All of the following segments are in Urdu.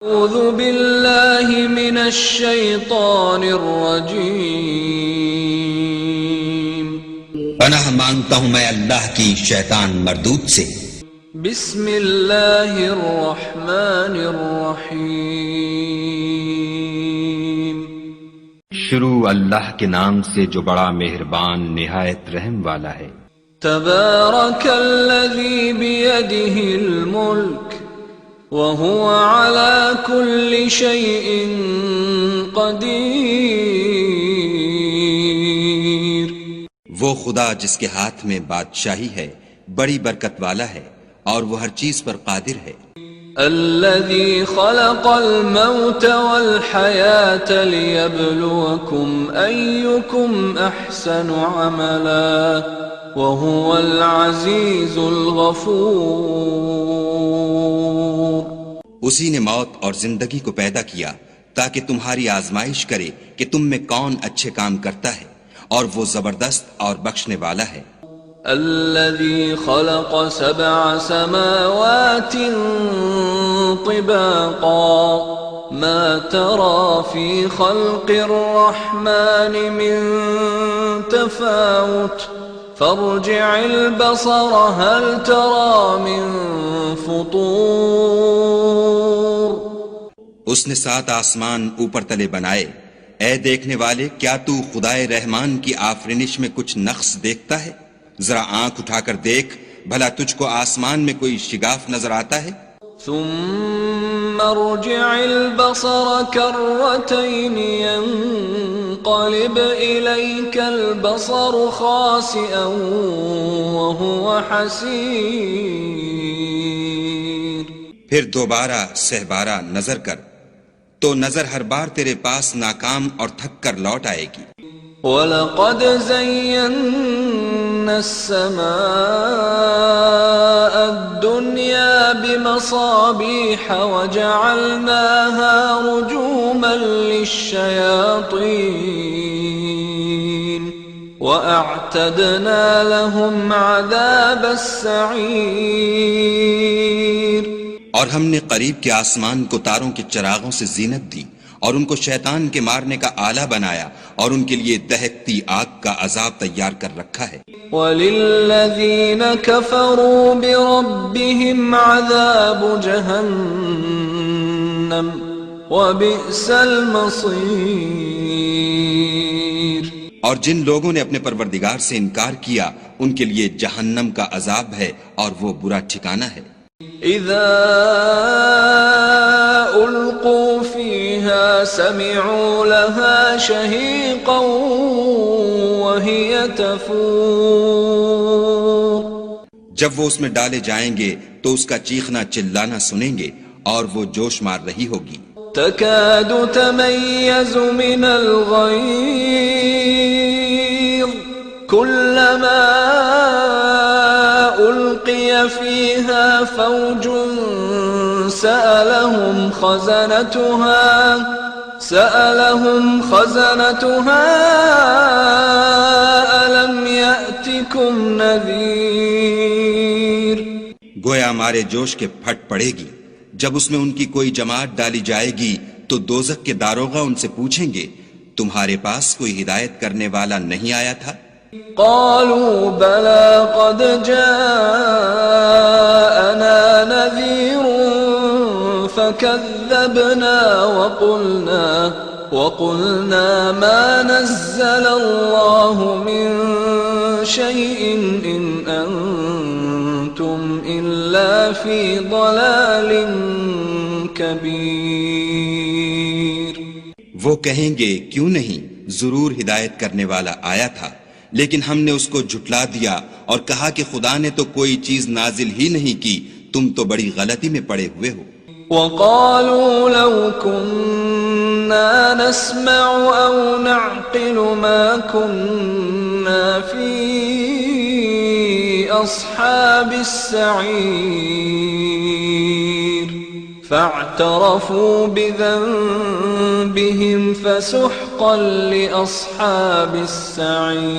اعوذ باللہ من الشیطان الرجیم، پناہ مانگتا ہوں میں اللہ کی شیطان مردود سے۔ بسم اللہ الرحمن الرحیم، شروع اللہ کے نام سے جو بڑا مہربان نہایت رحم والا ہے۔ تبارک الذی بیدہ الملک وَهُوَ عَلَى كُلِّ شَيْءٍ قَدِيرٌ، وہ خدا جس کے ہاتھ میں بادشاہی ہے بڑی برکت والا ہے اور وہ ہر چیز پر قادر ہے۔ الذي خلق الموت والحياة ليبلوكم أيكم أحسن عملا وهو العزيز الغفور، اسی نے موت اور زندگی کو پیدا کیا تاکہ تمہاری آزمائش کرے کہ تم میں کون اچھے کام کرتا ہے، اور وہ زبردست اور بخشنے والا ہے۔ الذي خلق 7 سماوات طباقا ما ترى في خلق الرحمن من تفاوت فارجع البصر هل ترى من فطور۔ اس نے 7 آسمان اوپر تلے بنائے، اے دیکھنے والے کیا تو خدائے رحمان کی آفرینش میں کچھ نقص دیکھتا ہے؟ ذرا آنکھ اٹھا کر دیکھ، بھلا تجھ کو آسمان میں کوئی شگاف نظر آتا ہے؟ ثم ارجع البصر كرتين ينقلب إليك البصر خاسئا وهو حسير، پھر دوبارہ سہبارہ نظر کر تو نظر ہر بار تیرے پاس ناکام اور تھک کر لوٹ آئے گی۔ وَلَقَدْ زَيَّنَّا السَّمَاءَ الدُّنْيَا بِمَصَابِيحَ وَجَعَلْنَاهَا رُجُومًا لِلشَّيَاطِينِ وَأَعْتَدْنَا لَهُمْ عَذَابَ السَّعِيرِ، اور ہم نے قریب کے آسمان کو تاروں کے چراغوں سے زینت دی اور ان کو شیطان کے مارنے کا آلہ بنایا، اور ان کے لیے دہکتی آگ کا عذاب تیار کر رکھا ہے۔ وَلِلَّذِينَ كَفَرُوا بِرَبِّهِمْ عَذَابُ جَهَنَّمَ وَبِئْسَ الْمَصِيرُ، اور جن لوگوں نے اپنے پروردگار سے انکار کیا ان کے لیے جہنم کا عذاب ہے اور وہ برا ٹھکانہ ہے۔ اذا القوا فيها سمعوا لها شهيقا وهي تفور، جب وہ اس میں ڈالے جائیں گے تو اس کا چیخنا چلانا سنیں گے اور وہ جوش مار رہی ہوگی۔ تكاد تميز من الغيظ كلما ألقي فيها فوج سألهم خزنتها ألم يأتكم نذير، گویا مارے جوش کے پھٹ پڑے گی۔ جب اس میں ان کی کوئی جماعت ڈالی جائے گی تو دوزخ کے داروغہ ان سے پوچھیں گے تمہارے پاس کوئی ہدایت کرنے والا نہیں آیا تھا؟ قالوا بلى قد جاءنا نذير فكذبنا وقلنا ما نزل الله من شيء إن أنتم إلا في ضلال كبير۔ وہ کہیں گے کیوں نہیں، ضرور ہدایت کرنے والا آیا تھا، لیکن ہم نے اس کو جھٹلا دیا اور کہا کہ خدا نے تو کوئی چیز نازل ہی نہیں کی، تم تو بڑی غلطی میں پڑے ہوئے ہو۔ وَقَالُوا لَوْ كُنَّا نَسْمَعُ أَوْ نَعْقِلُ مَا كُنَّا فِي أَصْحَابِ السَّعِيرِ فَاعْتَرَفُوا بِذَنبِهِمْ فَسُحْقًا لِأَصْحَابِ السَّعِيرِ۔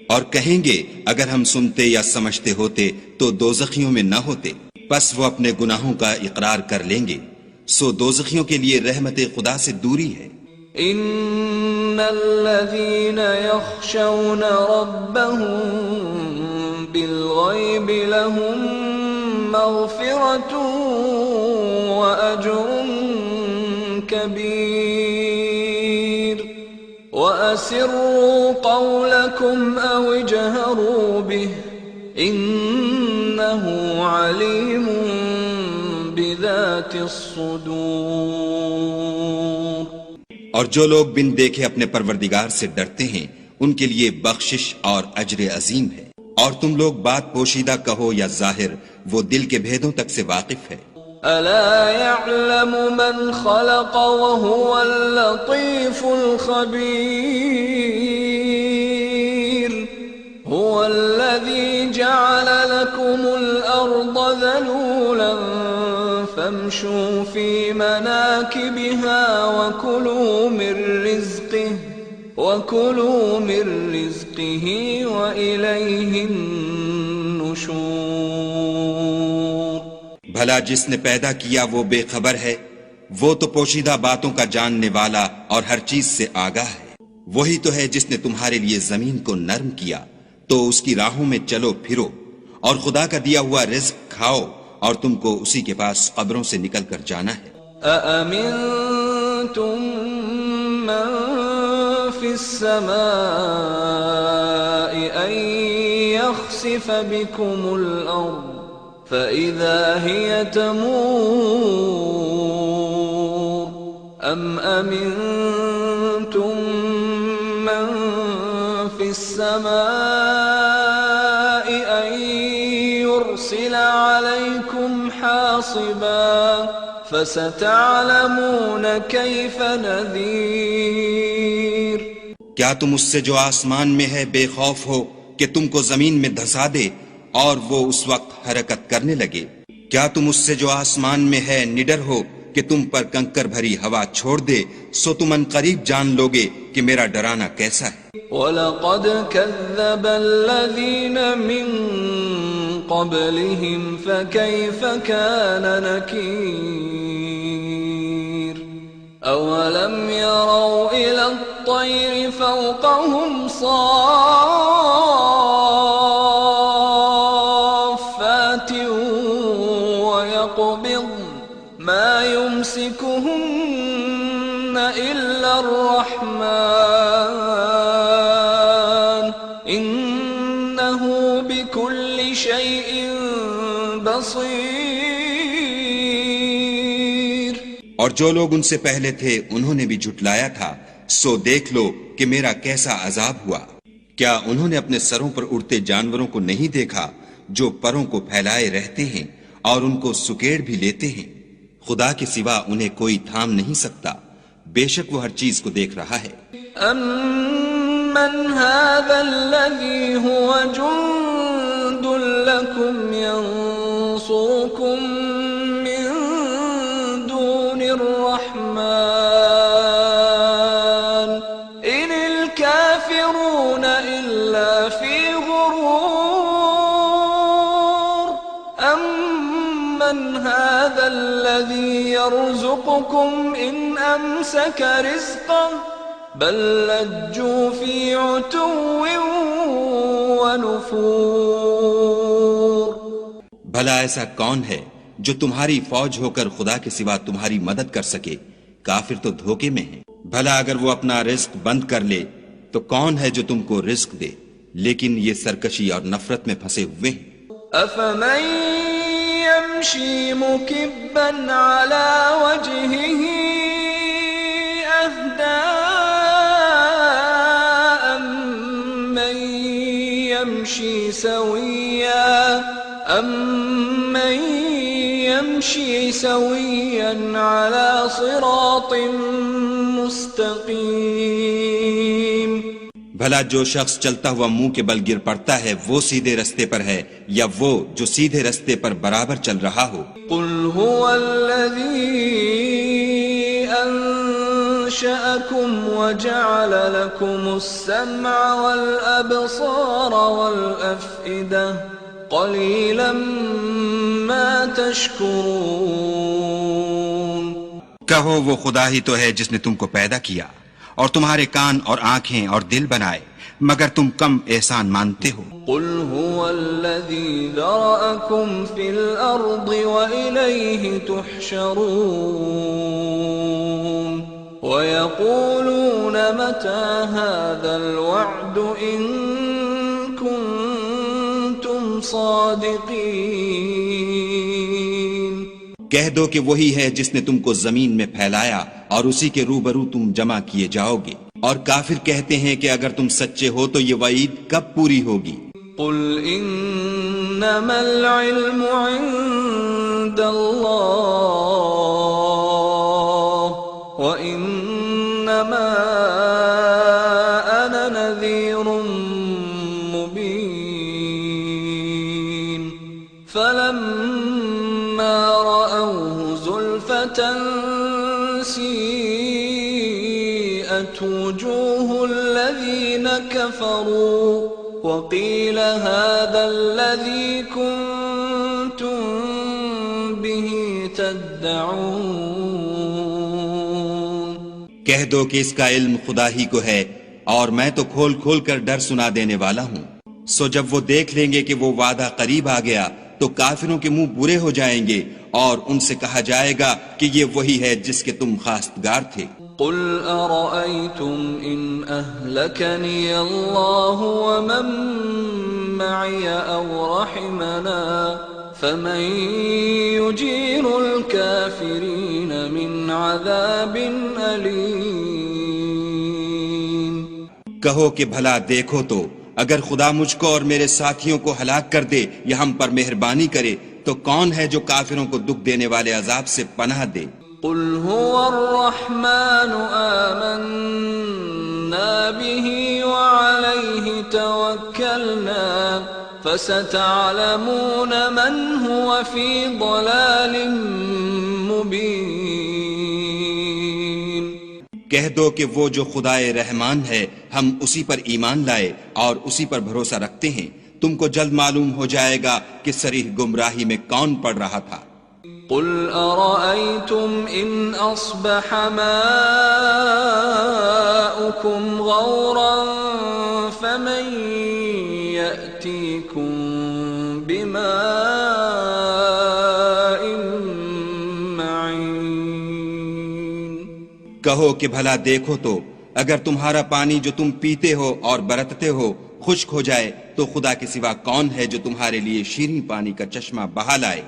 اور کہیں گے اگر ہم سنتے یا سمجھتے ہوتے تو دوزخیوں میں نہ ہوتے، پس وہ اپنے گناہوں کا اقرار کر لیں گے، سو دوزخیوں کے لیے رحمت خدا سے دوری ہے۔ ان الذين يخشون ربهم بالغيب لهم مغفرة واجر كبير واسروا قولكم او اجهروا به انه عليم بذات الصدور۔ اور جو لوگ بن دیکھے اپنے پروردگار سے ڈرتے ہیں ان کے لیے بخشش اور اجر عظیم ہے۔ اور تم لوگ بات پوشیدہ کہو یا ظاہر، وہ دل کے بھیدوں تک سے واقف ہے۔ الا يعلم من خلق وهو اللطيف الخبير هو الذي جعل لكم الارض ذلولا فامشوا في مناكبها وكلوا من رزقه وإليه النشور۔ بھلا جس نے پیدا کیا وہ بے خبر ہے، وہ تو پوشیدہ باتوں کا جاننے والا اور ہر چیز سے آگاہ ہے۔ وہی تو ہے جس نے تمہارے لیے زمین کو نرم کیا تو اس کی راہوں میں چلو پھرو، اور خدا کا دیا ہوا رزق کھاؤ، اور تم کو اسی کے پاس قبروں سے نکل کر جانا ہے۔ أأمنتم من في السماء أن يخسف بكم الأرض فإذا هي تمور أم أمنتم من في السماء أن يرسل عليكم حاصبا فستعلمون كيف نذير۔ کیا تم اس سے جو آسمان میں ہے بے خوف ہو کہ تم کو زمین میں دھسا دے اور وہ اس وقت حرکت کرنے لگے؟ کیا تم اس سے جو آسمان میں ہے نڈر ہو کہ تم پر کنکر بھری ہوا چھوڑ دے؟ سو تم ان قریب جان لوگے کہ میرا ڈرانا کیسا ہے۔ وَلَقَدْ كَذَّبَ الَّذِينَ مِن قَبْلِهِمْ فَكَيْفَ كَانَ نَكِيرِ أَوَلَمْ يَرَوْا إِلَى الطَّيْرِ فَوْقَهُمْ صَافَّاتٍ وَيَقْبِضْنَ مَا يُمْسِكُهُنَّ إِلَّا الرَّحْمَنُ إِنَّهُ بِكُلِّ شَيْءٍ بَصِيرٌ۔ اور جو لوگ ان سے پہلے تھے انہوں نے بھی جھٹلایا تھا، سو دیکھ لو کہ میرا کیسا عذاب ہوا۔ کیا انہوں نے اپنے سروں پر اڑتے جانوروں کو نہیں دیکھا جو پروں کو پھیلائے رہتے ہیں اور ان کو سکیڑ بھی لیتے ہیں؟ خدا کے سوا انہیں کوئی تھام نہیں سکتا، بے شک وہ ہر چیز کو دیکھ رہا ہے۔ أَمَّنْ هَذَا الَّذِي هُوَ جُنْدٌ لَكُمْ يَنْصُرُكُمْ مِنْ دُونِ الرَّحْمَنِ إِنِ الْكَافِرُونَ إِلَّا فِي غُرُورٍ أَمَّنْ هَذَا الَّذِي يَرْزُقُكُمْ إِنْ أَمْسَكَ رِزْقَهُ بل لجوا في عتو ونفور۔ بھلا ایسا کون ہے جو تمہاری فوج ہو کر خدا کے سوا تمہاری مدد کر سکے؟ کافر تو دھوکے میں ہیں۔ بھلا اگر وہ اپنا رزق بند کر لے تو کون ہے جو تم کو رزق دے؟ لیکن یہ سرکشی اور نفرت میں پھنسے ہوئے ہیں۔ أفمن يمشي مكبا على وجهه أهدى أمن يمشي سويا على صراط مستقيم۔ بھلا جو شخص چلتا ہوا منہ کے بل گر پڑتا ہے وہ سیدھے رستے پر ہے یا وہ جو سیدھے رستے پر برابر چل رہا ہو؟ قل هو الذي أنشأكم وجعل لكم السمع والأبصار والأفئدة قليلا ما تشكرون۔ کہو وہ خدا ہی تو ہے جس نے تم کو پیدا کیا اور تمہارے کان اور آنکھیں اور دل بنائے، مگر تم کم احسان مانتے ہو۔ قل هو الذي ذرأكم في الأرض وإليه تحشرون ويقولون متى هذا الوعد إن كنتم صادقين۔ کہہ دو کہ وہی ہے جس نے تم کو زمین میں پھیلایا اور اسی کے روبرو تم جمع کیے جاؤ گے، اور کافر کہتے ہیں کہ اگر تم سچے ہو تو یہ وعید کب پوری ہوگی؟ قل انما العلم عند اللہ وانما انا نذیر مبین فلما رأوه زلفة سیئت وجوه الذین کفروا وقیل هذا الذی کنتم به تدعون۔ کہہ دو کہ اس کا علم خدا ہی کو ہے اور میں تو کھول کھول کر ڈر سنا دینے والا ہوں۔ سو جب وہ دیکھ لیں گے کہ وہ وعدہ قریب آ گیا تو کافروں کے منہ برے ہو جائیں گے اور ان سے کہا جائے گا کہ یہ وہی ہے جس کے تم خواستگار تھے۔ قل ارأيتم ان اهلكني الله ومن معي او رحمنا فمن يجير الكافرين من عذاب أليم۔ کہو کہ بھلا دیکھو تو اگر خدا مجھ کو اور میرے ساتھیوں کو ہلاک کر دے یا ہم پر مہربانی کرے تو کون ہے جو کافروں کو دکھ دینے والے عذاب سے پناہ دے؟ قل هو الرحمن آمنا به وعليه توكلنا فستعلمون من هو في ضلال مبين۔ کہہ دو کہ وہ جو خدائے رحمان ہے ہم اسی پر ایمان لائے اور اسی پر بھروسہ رکھتے ہیں، تم کو جلد معلوم ہو جائے گا کہ صریح گمراہی میں کون پڑ رہا تھا۔ قل ارأيتم ان اصبح ماؤكم غورا فمن يأتيكم بماء معين۔ کہو کہ بھلا دیکھو تو اگر تمہارا پانی جو تم پیتے ہو اور برتتے ہو خشک ہو جائے تو خدا کے سوا کون ہے جو تمہارے لیے شیریں پانی کا چشمہ بہا لائے؟